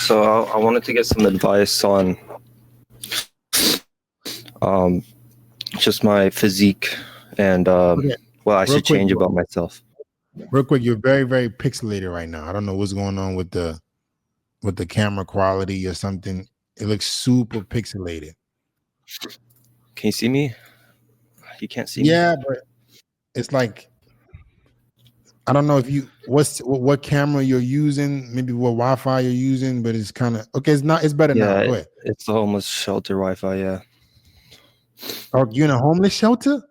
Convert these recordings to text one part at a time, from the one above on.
So I wanted to get some advice on um, just my physique and Okay, what I real should quick, change about myself. real quick. You're very, very pixelated right now. I don't know what's going on with the camera quality or something. It looks super pixelated. Can you see me? You can't see me? Yeah, but it's like I don't know if you what camera you're using, maybe what Wi-Fi you're using, but it's kind of okay. It's not. It's better now. Yeah, Go ahead. it's the homeless shelter Wi-Fi. Yeah, Oh, you in a homeless shelter?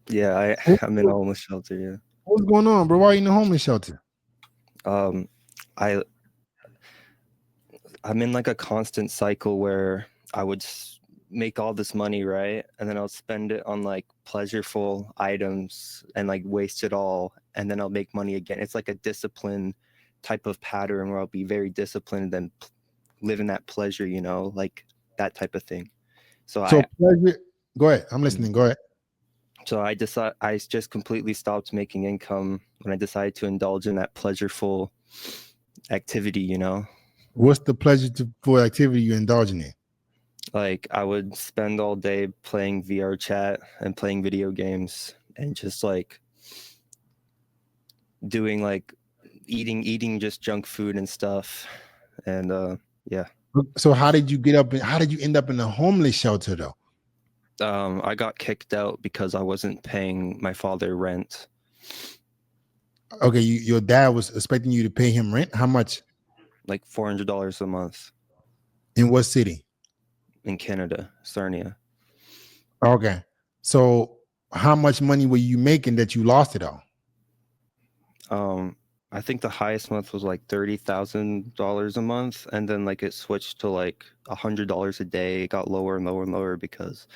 yeah. What- I'm in a homeless shelter. What's going on, bro? Why are you in a homeless shelter? Yeah. I I'm in like a constant cycle where I would make all this money, right, and then I'll spend it on like pleasureful items and like waste it all, and then I'll make money again. It's like a discipline type of pattern where I'll be very disciplined and live in that pleasure, like that type of thing. So So I pleasure. Go ahead. I'm listening. Go ahead. so I just completely stopped making income when I decided to indulge in that pleasureful activity. What's the pleasure for activity you're indulging in? Like I would spend all day playing VR chat and playing video games and just like doing like eating just junk food and stuff. And yeah. So how did you get up? How did you end up in a homeless shelter though? I got kicked out because I wasn't paying my father rent. Okay, your dad was expecting you to pay him rent. How much? Like $400 a month In what city? in Canada, Sarnia. Okay, so how much money were you making that you lost it all? I think the highest month was like $30,000 a month, and then like it switched to like $100 a day. It got lower and lower and lower because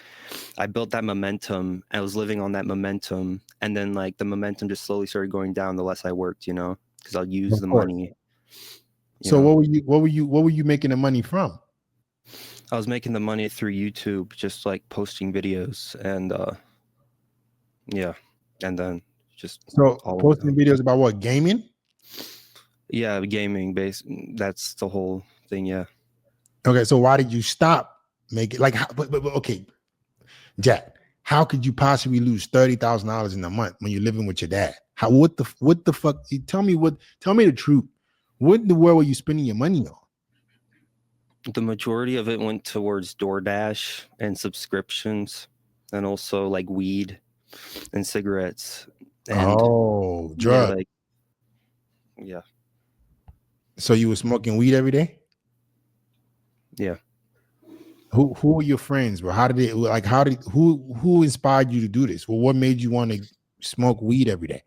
I built that momentum. I was living on that momentum, and then like the momentum just slowly started going down the less I worked, because I'll use Of the course. money. So what were you making the money from? I was making the money through YouTube, just like posting videos, and yeah, and then just So all of posting it. videos about what, gaming? Yeah, gaming base. That's the whole thing. Yeah. Okay, so why did you stop making like? But okay, Jack, how could you possibly lose $30,000 in a month when you're living with your dad? How what the fuck? You tell me what? Tell me the truth. What in the world were you spending your money on? The majority of it went towards DoorDash and subscriptions, and also like weed and cigarettes. And Oh, yeah, drug. like, yeah, So you were smoking weed every day? yeah. Who were your friends, bro? How did it like? How did who inspired you to do this? Well, what made you want to smoke weed every day?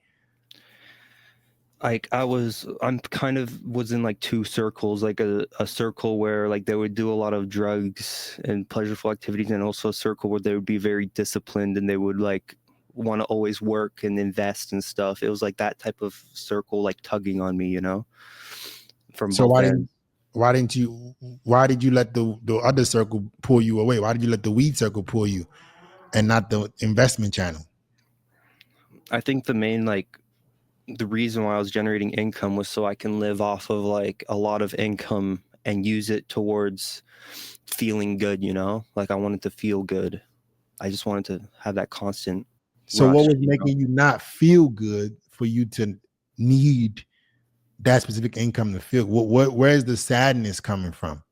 Like I'm kind of was in like two circles, like a circle where like they would do a lot of drugs and pleasureful activities, and also a circle where they would be very disciplined and they would like want to always work and invest and stuff. It was like that type of circle, like tugging on me, from So both ends. why did you let the other circle pull you away? Why did you let the weed circle pull you and not the investment channel? I think the reason why I was generating income was so I can live off of like a lot of income and use it towards feeling good, Like I wanted to feel good. I just wanted to have that constant So what rush, was making you not feel good for you to need that specific income to feel? Where's the sadness coming from?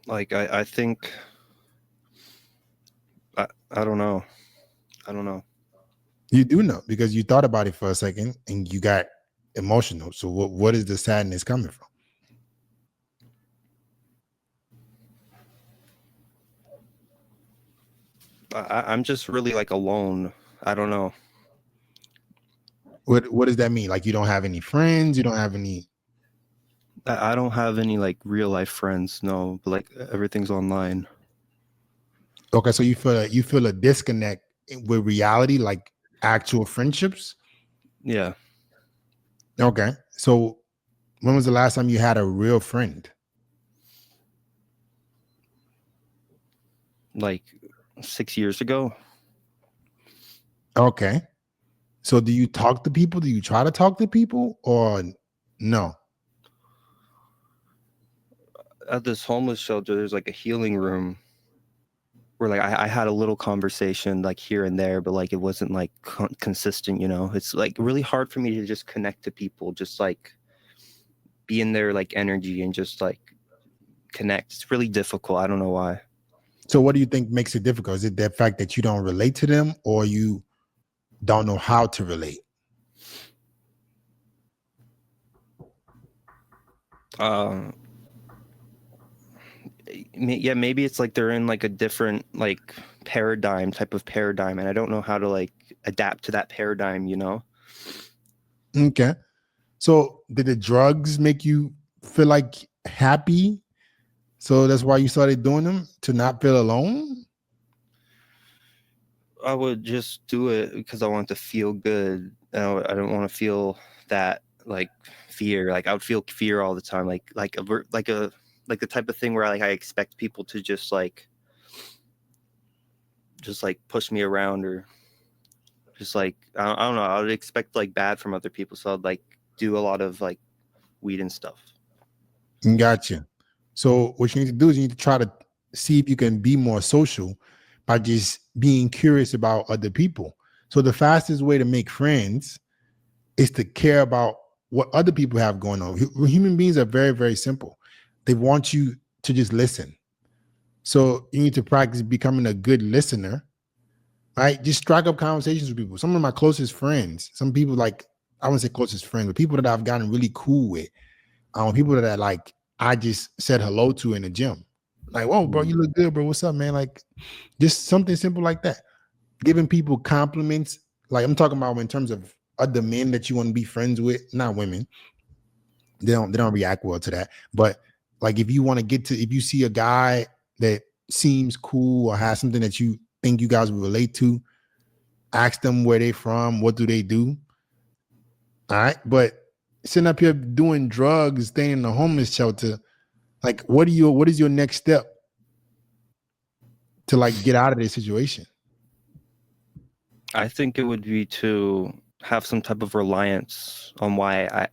Like I think I don't know. I don't know. You do know because you thought about it for a second and you got emotional. So what is the sadness coming from? I'm just really like alone. I don't know. What does that mean? Like you don't have any friends, you don't have any. I don't have any like real life friends, no, but like everything's online. Okay, so you feel a disconnect with reality, like actual friendships. Yeah, Okay, so when was the last time you had a real friend? like 6 years ago. Okay. So do you talk to people? Do you try to talk to people or no? At this homeless shelter, there's like a healing room where like I had a little conversation like here and there, but like it wasn't like consistent, you know. It's like really hard for me to just connect to people, just like be in their like energy and just like connect. It's really difficult. I don't know why. So what do you think makes it difficult? Is it the fact that you don't relate to them or you don't know how to relate? Yeah, maybe it's like they're in like a different like type of paradigm, and I don't know how to like adapt to that paradigm, you know. Okay. So did the drugs make you feel like happy? So that's why you started doing them, to not feel alone? I would just do it because I want to feel good. I don't want to feel that like fear. Like I would feel fear all the time. Like the type of thing where like I expect people to just like push me around, or just like I don't know. I would expect like bad from other people, so I'd like do a lot of like weed and stuff. Gotcha. So what you need to do is you need to try to see if you can be more social by just being curious about other people. So the fastest way to make friends is to care about what other people have going on. Human beings are very, very simple. They want you to just listen. So you need to practice becoming a good listener, right? Just strike up conversations with people. Some of my closest friends, some people like, I wouldn't say closest friends, but people that I've gotten really cool with, people that like I just said hello to in the gym. Like, whoa, bro, you look good, bro. What's up, man? Like, just something simple like that. Giving people compliments. Like I'm talking about in terms of other men that you want to be friends with, not women. They don't react well to that. But like if you want to if you see a guy that seems cool or has something that you think you guys will relate to, ask them where they from, what do they do. All right. But sitting up here doing drugs, staying in the homeless shelter, like what is your next step to like get out of this situation? I think it would be to have some type of reliance on why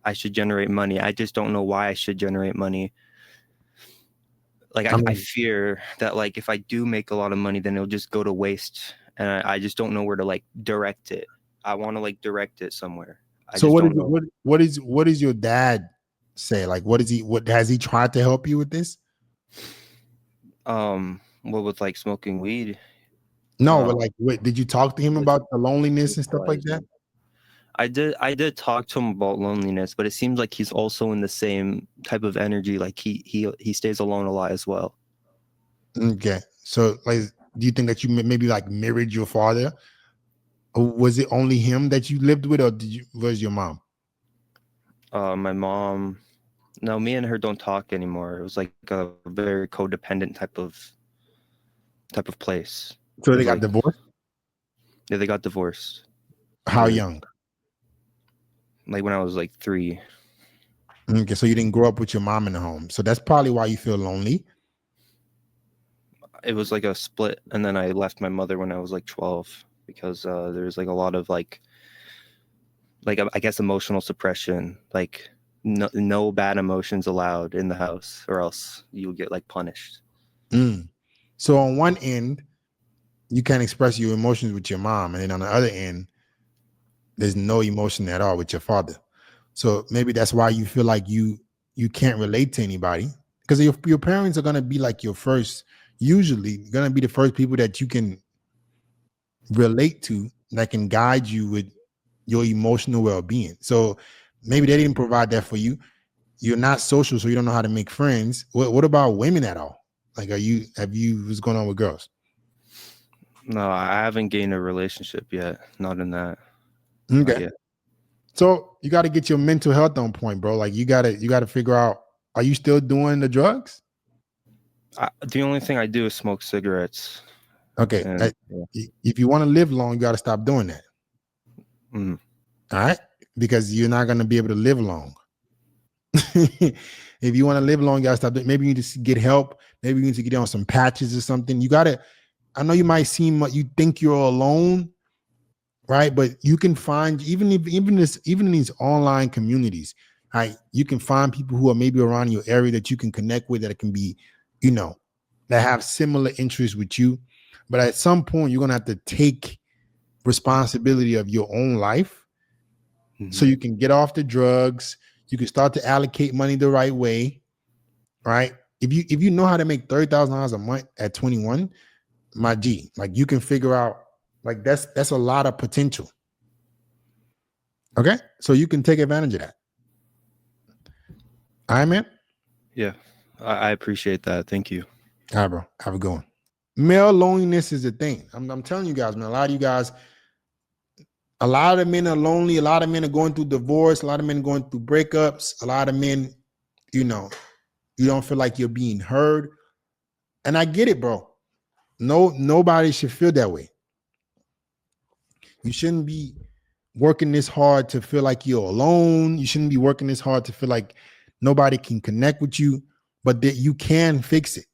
I should generate money. I just don't know why I should generate money. Like I fear that like if I do make a lot of money, then it'll just go to waste, and I just don't know where to like direct it. I want to like direct it somewhere. So what is your dad say? Like what has he tried to help you with this? What with like smoking weed? No, but like did you talk to him about the loneliness and stuff like that? I did talk to him about loneliness, but it seems like he's also in the same type of energy. Like he stays alone a lot as well. Okay. So like do you think that you maybe like mirrored your father? Or was it only him that you lived with, or was your mom? My mom, no, me and her don't talk anymore. It was like a very codependent type of place. So they got divorced? Yeah, they got divorced. How young? Like when I was like 3. Okay, so you didn't grow up with your mom in the home. So that's probably why you feel lonely. It was like a split, and then I left my mother when I was like 12 because there's like a lot of like I guess emotional suppression, like no bad emotions allowed in the house, or else you'll get like punished. So on one end, you can't express your emotions with your mom, and then on the other end, there's no emotion at all with your father. So maybe that's why you feel like you can't relate to anybody, because your parents are gonna be like usually gonna be the first people that you can relate to, that can guide you with your emotional well-being. So maybe they didn't provide that for you. You're not social, so you don't know how to make friends. What about women at all? Like, what's going on with girls? No, I haven't gained a relationship yet. Not in that. Okay. So you got to get your mental health on point, bro. Like you got to figure out, are you still doing the drugs? The only thing I do is smoke cigarettes. Okay. If you want to live long, you got to stop doing that. All right. Because you're not going to be able to live long. If you want to live long, you got to stop doing. Maybe you need to get help. Maybe you need to get on some patches or something. I know you might you think you're alone, right? But you can find even in these online communities, right? You can find people who are maybe around your area that you can connect with that can be, you know, that have similar interests with you. But at some point, you're gonna have to take responsibility of your own life so you can get off the drugs. You can start to allocate money the right way, right? If you know how to make $30,000 a month at 21, my G, like you can figure out like that's a lot of potential. Okay, so you can take advantage of that. All right, man. Yeah, I appreciate that. Thank you. All right, bro. Have a good one. Male loneliness is a thing. I'm telling you guys, man. A lot of you guys, a lot of men are lonely. A lot of men are going through divorce. A lot of men going through breakups. A lot of men, you know, you don't feel like you're being heard. And I get it, bro. Nobody should feel that way. You shouldn't be working this hard to feel like you're alone. You shouldn't be working this hard to feel like nobody can connect with you, but that you can fix it.